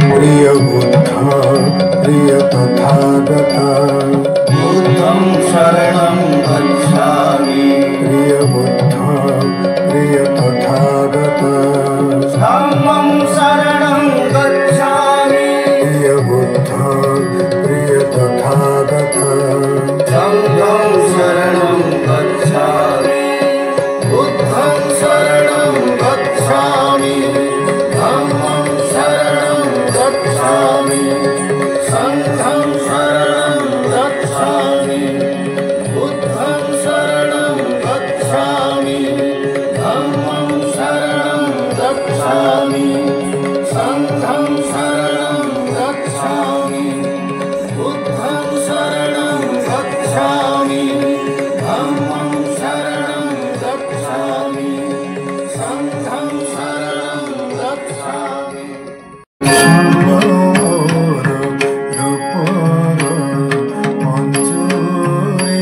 प्रिय बुद्ध प्रिय तथागता बुद्धं शरणं गच्छामि प्रिय बुद्ध प्रिय तथागता धम्मं शरणं गच्छामि प्रिय बुद्ध प्रिय तथागता संघं शरणं गच्छामि बुद्धं शरणं गच्छामि धम्मं शरणं गच्छामि संघं शरणं गच्छामि बुद्धं शरणं गच्छामि धम्मं शरणं गच्छामि संघं शरणं गच्छामि बुद्धं शरणं गच्छामि धम्मं शरणं गच्छामि संघं शरणं गच्छामि। रूपर पंचुरी